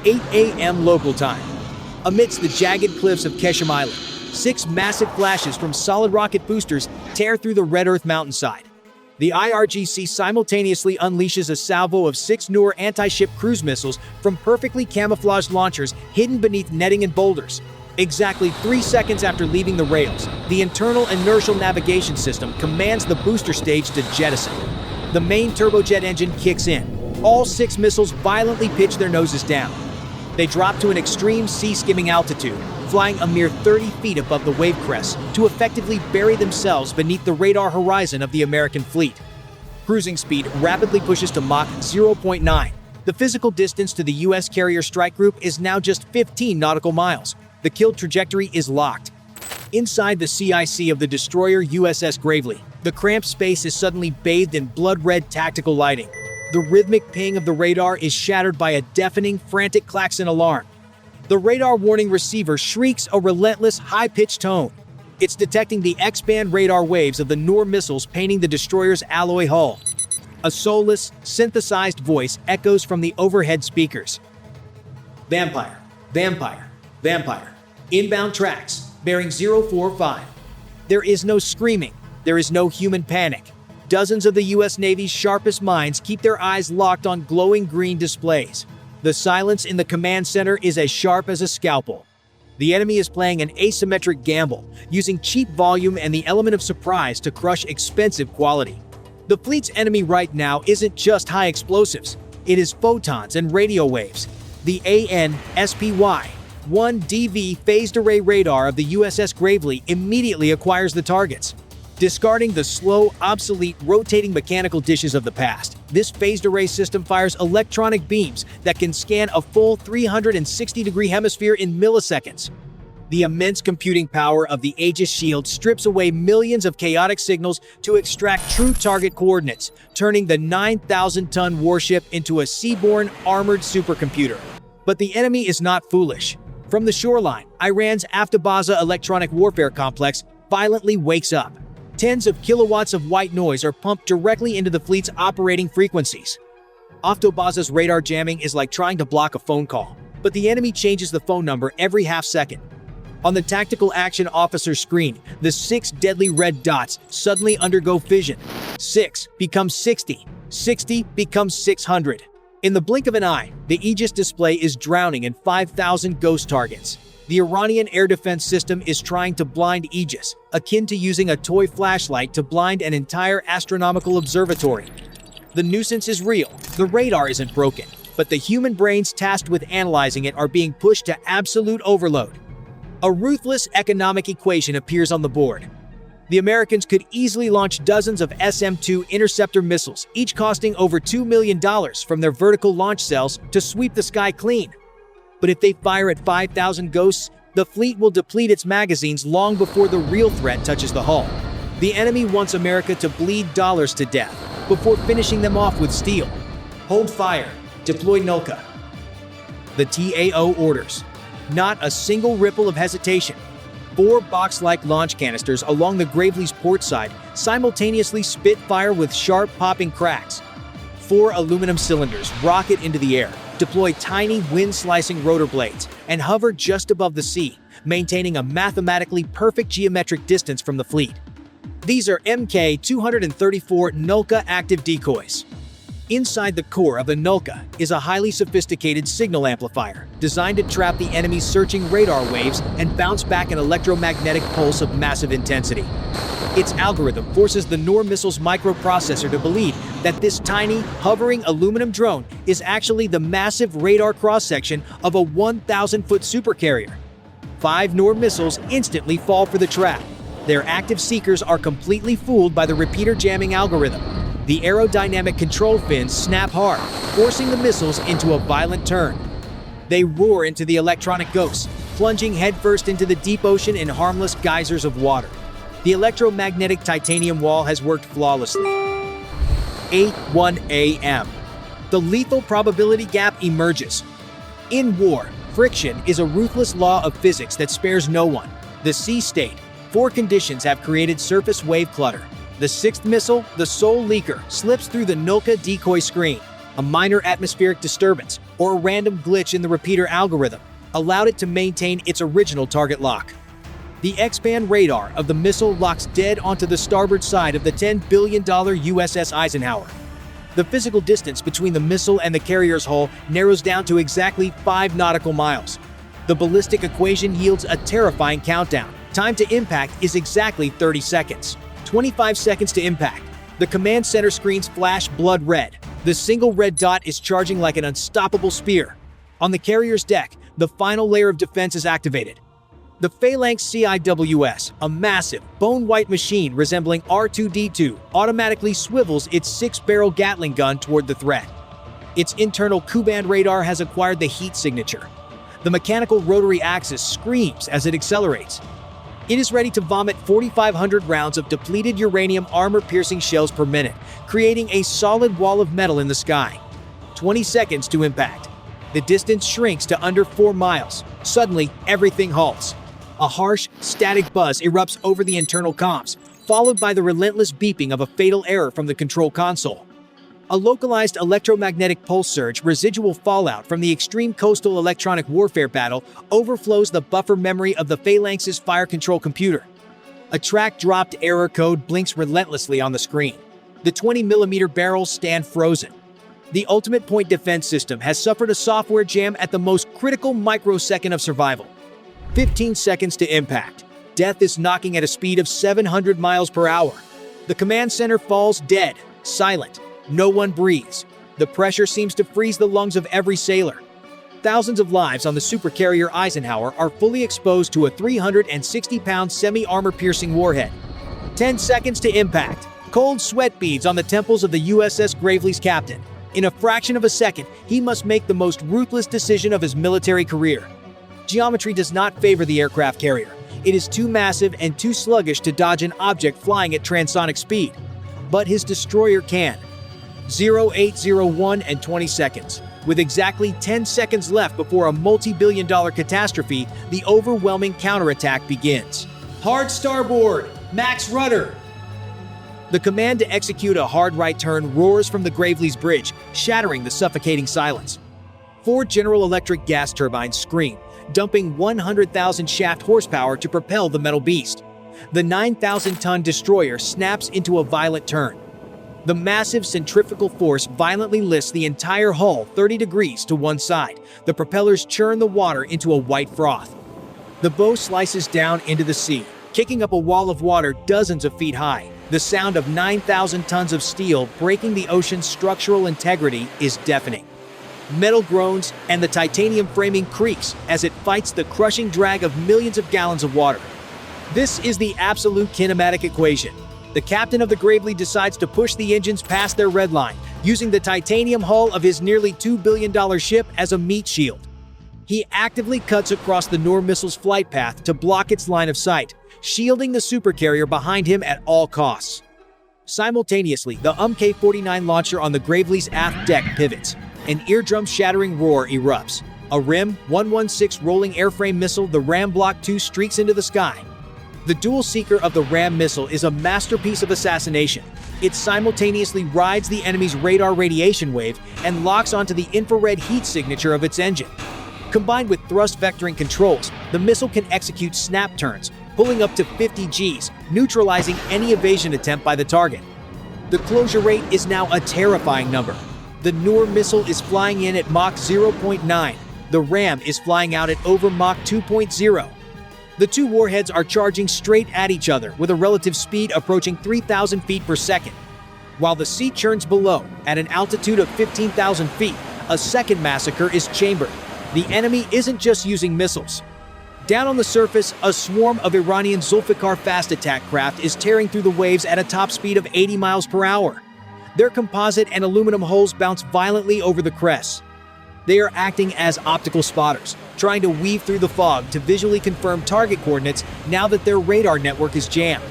8 a.m. local time. Amidst the jagged cliffs of Keshim Island, 6 massive flashes from solid rocket boosters tear through the red earth mountainside. The IRGC simultaneously unleashes a salvo of 6 newer anti-ship cruise missiles from perfectly camouflaged launchers hidden beneath netting and boulders. Exactly 3 seconds after leaving the rails, the internal inertial navigation system commands the booster stage to jettison. The main turbojet engine kicks in. All 6 missiles violently pitch their noses down. They drop to an extreme sea-skimming altitude, flying a mere 30 feet above the wave crests to effectively bury themselves beneath the radar horizon of the American fleet. Cruising speed rapidly pushes to Mach 0.9. The physical distance to the U.S. carrier strike group is now just 15 nautical miles. The kill trajectory is locked. Inside the CIC of the destroyer USS Gravely, the cramped space is suddenly bathed in blood-red tactical lighting. The rhythmic ping of the radar is shattered by a deafening, frantic klaxon alarm. The radar warning receiver shrieks a relentless, high-pitched tone. It's detecting the X-band radar waves of the Noor missiles painting the destroyer's alloy hull. A soulless, synthesized voice echoes from the overhead speakers. Vampire, vampire, vampire. Inbound tracks, bearing 045. There is no screaming. There is no human panic. Dozens of the U.S. Navy's sharpest minds keep their eyes locked on glowing green displays. The silence in the command center is as sharp as a scalpel. The enemy is playing an asymmetric gamble, using cheap volume and the element of surprise to crush expensive quality. The fleet's enemy right now isn't just high explosives, it is photons and radio waves. The AN/SPY-1DV phased array radar of the USS Gravely immediately acquires the targets. Discarding the slow, obsolete, rotating mechanical dishes of the past, this phased array system fires electronic beams that can scan a full 360-degree hemisphere in milliseconds. The immense computing power of the Aegis shield strips away millions of chaotic signals to extract true target coordinates, turning the 9,000-ton warship into a seaborne, armored supercomputer. But the enemy is not foolish. From the shoreline, Iran's Aftabaza electronic warfare complex violently wakes up. Tens of kilowatts of white noise are pumped directly into the fleet's operating frequencies. Aftabaza's radar jamming is like trying to block a phone call, but the enemy changes the phone number every half second. On the tactical action officer's screen, the 6 deadly red dots suddenly undergo fission. 6 becomes 60, 60 becomes 600. In the blink of an eye, the Aegis display is drowning in 5,000 ghost targets. The Iranian air defense system is trying to blind Aegis, akin to using a toy flashlight to blind an entire astronomical observatory. The nuisance is real, the radar isn't broken, but the human brains tasked with analyzing it are being pushed to absolute overload. A ruthless economic equation appears on the board. The Americans could easily launch dozens of SM-2 interceptor missiles, each costing over $2 million from their vertical launch cells to sweep the sky clean. But if they fire at 5,000 ghosts, the fleet will deplete its magazines long before the real threat touches the hull. The enemy wants America to bleed dollars to death before finishing them off with steel. Hold fire. Deploy Nulka. The TAO orders. Not a single ripple of hesitation. 4 box-like launch canisters along the Gravely's port side simultaneously spit fire with sharp popping cracks. 4 aluminum cylinders rocket into the air, deploy tiny wind-slicing rotor blades, and hover just above the sea, maintaining a mathematically perfect geometric distance from the fleet. These are Mk-234 Nulka active decoys. Inside the core of the Nulka is a highly sophisticated signal amplifier, designed to trap the enemy's searching radar waves and bounce back an electromagnetic pulse of massive intensity. Its algorithm forces the Noor missile's microprocessor to believe that this tiny, hovering aluminum drone is actually the massive radar cross-section of a 1,000-foot supercarrier. 5 Noor missiles instantly fall for the trap. Their active seekers are completely fooled by the repeater jamming algorithm. The aerodynamic control fins snap hard, forcing the missiles into a violent turn. They roar into the electronic ghosts, plunging headfirst into the deep ocean in harmless geysers of water. The electromagnetic titanium wall has worked flawlessly. 8:01 a.m. The lethal probability gap emerges. In war, friction is a ruthless law of physics that spares no one. The sea state, 4 conditions have created surface wave clutter. The 6th missile, the Soul Leaker, slips through the Nulka decoy screen. A minor atmospheric disturbance or a random glitch in the repeater algorithm allowed it to maintain its original target lock. The X-band radar of the missile locks dead onto the starboard side of the $10 billion USS Eisenhower. The physical distance between the missile and the carrier's hull narrows down to exactly 5 nautical miles. The ballistic equation yields a terrifying countdown. Time to impact is exactly 30 seconds. 25 seconds to impact. The command center screens flash blood red. The single red dot is charging like an unstoppable spear. On the carrier's deck, the final layer of defense is activated. The Phalanx CIWS, a massive, bone-white machine resembling R2-D2, automatically swivels its 6-barrel Gatling gun toward the threat. Its internal Ku-band radar has acquired the heat signature. The mechanical rotary axis screams as it accelerates. It is ready to vomit 4,500 rounds of depleted uranium armor-piercing shells per minute, creating a solid wall of metal in the sky. 20 seconds to impact. The distance shrinks to under 4 miles. Suddenly, everything halts. A harsh, static buzz erupts over the internal comms, followed by the relentless beeping of a fatal error from the control console. A localized electromagnetic pulse surge, residual fallout from the extreme coastal electronic warfare battle, overflows the buffer memory of the Phalanx's fire control computer. A track-dropped error code blinks relentlessly on the screen. The 20mm barrels stand frozen. The Ultimate Point Defense System has suffered a software jam at the most critical microsecond of survival. 15 seconds to impact. Death is knocking at a speed of 700 miles per hour. The command center falls dead, silent. No one breathes. The pressure seems to freeze the lungs of every sailor. Thousands of lives on the supercarrier Eisenhower are fully exposed to a 360-pound semi-armor-piercing warhead. 10 seconds to impact. Cold sweat beads on the temples of the USS Gravely's captain. In a fraction of a second, he must make the most ruthless decision of his military career. Geometry does not favor the aircraft carrier. It is too massive and too sluggish to dodge an object flying at transonic speed. But his destroyer can. 0801 and 20 seconds. With exactly 10 seconds left before a multi-billion-dollar catastrophe, the overwhelming counterattack begins. Hard starboard! Max rudder! The command to execute a hard right turn roars from the Gravely's bridge, shattering the suffocating silence. 4 General Electric gas turbines scream, dumping 100,000 shaft horsepower to propel the metal beast. The 9,000-ton destroyer snaps into a violent turn. The massive centrifugal force violently lifts the entire hull 30 degrees to one side. The propellers churn the water into a white froth. The bow slices down into the sea, kicking up a wall of water dozens of feet high. The sound of 9,000 tons of steel breaking the ocean's structural integrity is deafening. Metal groans, and the titanium framing creaks as it fights the crushing drag of millions of gallons of water. This is the absolute kinematic equation. The captain of the Gravely decides to push the engines past their red line, using the titanium hull of his nearly $2 billion ship as a meat shield. He actively cuts across the Nord missile's flight path to block its line of sight, shielding the supercarrier behind him at all costs. Simultaneously, the K-49 launcher on the Gravely's aft deck pivots. An eardrum-shattering roar erupts. A RIM 116 rolling airframe missile, the Ram Block 2, streaks into the sky. The dual seeker of the Ram missile is a masterpiece of assassination. It simultaneously rides the enemy's radar radiation wave and locks onto the infrared heat signature of its engine. Combined with thrust vectoring controls, the missile can execute snap turns, pulling up to 50 Gs, neutralizing any evasion attempt by the target. The closure rate is now a terrifying number. The Nord missile is flying in at Mach 0.9. The Ram is flying out at over Mach 2.0. The two warheads are charging straight at each other with a relative speed approaching 3,000 feet per second. While the sea churns below, at an altitude of 15,000 feet, a second massacre is chambered. The enemy isn't just using missiles. Down on the surface, a swarm of Iranian Zulfikar fast attack craft is tearing through the waves at a top speed of 80 miles per hour. Their composite and aluminum hulls bounce violently over the crests. They are acting as optical spotters, trying to weave through the fog to visually confirm target coordinates now that their radar network is jammed.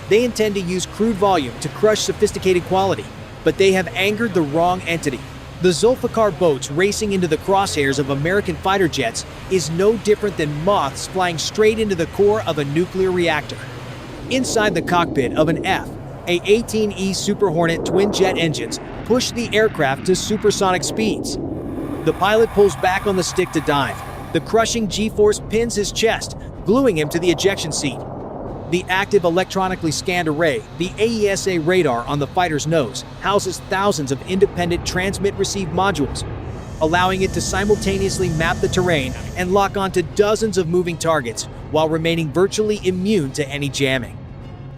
They intend to use crude volume to crush sophisticated quality, but they have angered the wrong entity. The Zulfikar boats racing into the crosshairs of American fighter jets is no different than moths flying straight into the core of a nuclear reactor. Inside the cockpit of an F/A-18E Super Hornet twin-jet engines push the aircraft to supersonic speeds. The pilot pulls back on the stick to dive. The crushing G-force pins his chest, gluing him to the ejection seat. The active electronically scanned array, the AESA radar on the fighter's nose, houses thousands of independent transmit-receive modules, allowing it to simultaneously map the terrain and lock onto dozens of moving targets while remaining virtually immune to any jamming.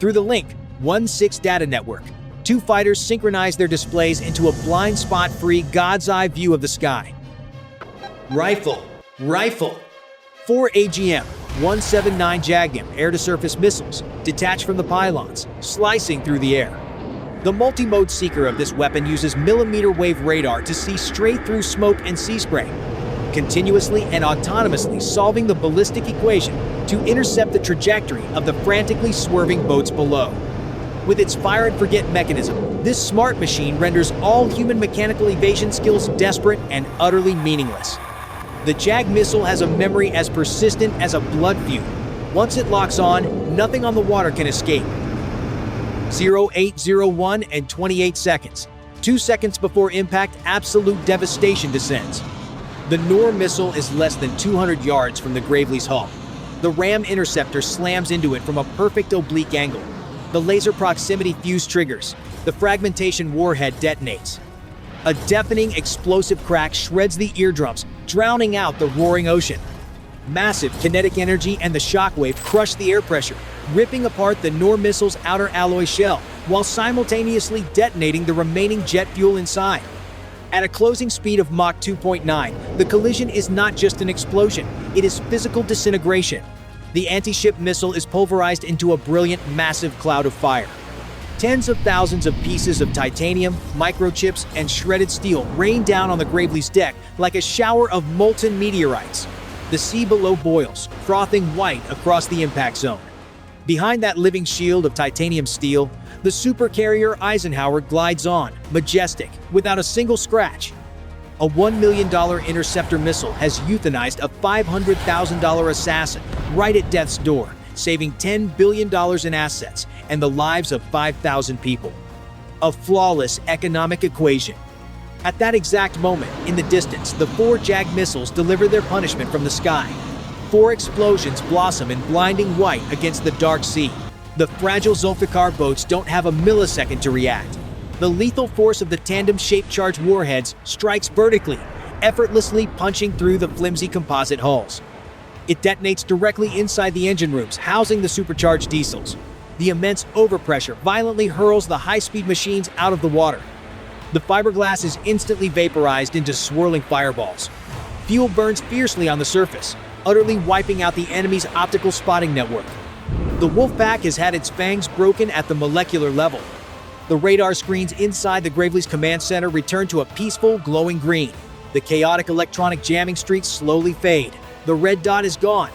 Through the Link 1-6 data network, two fighters synchronize their displays into a blind spot-free God's-eye view of the sky. Rifle. 4 AGM-179 JAGM air-to-surface missiles detach from the pylons, slicing through the air. The multi-mode seeker of this weapon uses millimeter-wave radar to see straight through smoke and sea spray, continuously and autonomously solving the ballistic equation to intercept the trajectory of the frantically swerving boats below. With its fire-and-forget mechanism, this smart machine renders all human mechanical evasion skills desperate and utterly meaningless. The JAG missile has a memory as persistent as a blood feud. Once it locks on, nothing on the water can escape. 0801 and 28 seconds. 2 seconds before impact, absolute devastation descends. The Noor missile is less than 200 yards from the Gravely's hull. The ram interceptor slams into it from a perfect oblique angle. The laser proximity fuse triggers. The fragmentation warhead detonates. A deafening explosive crack shreds the eardrums, drowning out the roaring ocean. Massive kinetic energy and the shockwave crush the air pressure, ripping apart the Noor missile's outer alloy shell, while simultaneously detonating the remaining jet fuel inside. At a closing speed of Mach 2.9, the collision is not just an explosion, it is physical disintegration. The anti-ship missile is pulverized into a brilliant, massive cloud of fire. Tens of thousands of pieces of titanium, microchips, and shredded steel rain down on the Gravely's deck like a shower of molten meteorites. The sea below boils, frothing white across the impact zone. Behind that living shield of titanium steel, the supercarrier Eisenhower glides on, majestic, without a single scratch. A $1 million interceptor missile has euthanized a $500,000 assassin right at death's door, saving $10 billion in assets and the lives of 5,000 people. A flawless economic equation. At that exact moment, in the distance, the 4 JAG missiles deliver their punishment from the sky. 4 explosions blossom in blinding white against the dark sea. The fragile Zulfikar boats don't have a millisecond to react. The lethal force of the tandem-shaped charge warheads strikes vertically, effortlessly punching through the flimsy composite hulls. It detonates directly inside the engine rooms, housing the supercharged diesels. The immense overpressure violently hurls the high-speed machines out of the water. The fiberglass is instantly vaporized into swirling fireballs. Fuel burns fiercely on the surface, utterly wiping out the enemy's optical spotting network. The Wolfpack has had its fangs broken at the molecular level. The radar screens inside the Gravely's command center return to a peaceful, glowing green. The chaotic electronic jamming streaks slowly fade. The red dot is gone.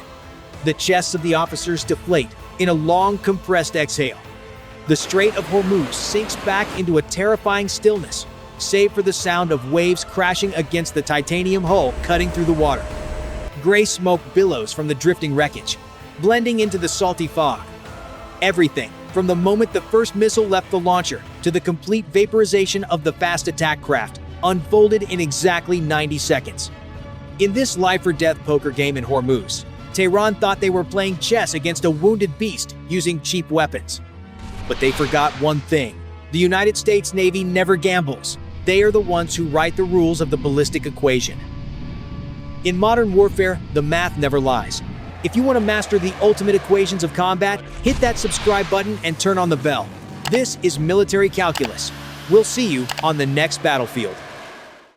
The chests of the officers deflate in a long, compressed exhale. The Strait of Hormuz sinks back into a terrifying stillness, save for the sound of waves crashing against the titanium hull cutting through the water. Gray smoke billows from the drifting wreckage, blending into the salty fog. Everything, from the moment the first missile left the launcher to the complete vaporization of the fast attack craft, unfolded in exactly 90 seconds. In this life-or-death poker game in Hormuz, Tehran thought they were playing chess against a wounded beast using cheap weapons. But they forgot one thing. The United States Navy never gambles. They are the ones who write the rules of the ballistic equation. In modern warfare, the math never lies. If you want to master the ultimate equations of combat, hit that subscribe button and turn on the bell. This is Military Calculus. We'll see you on the next battlefield.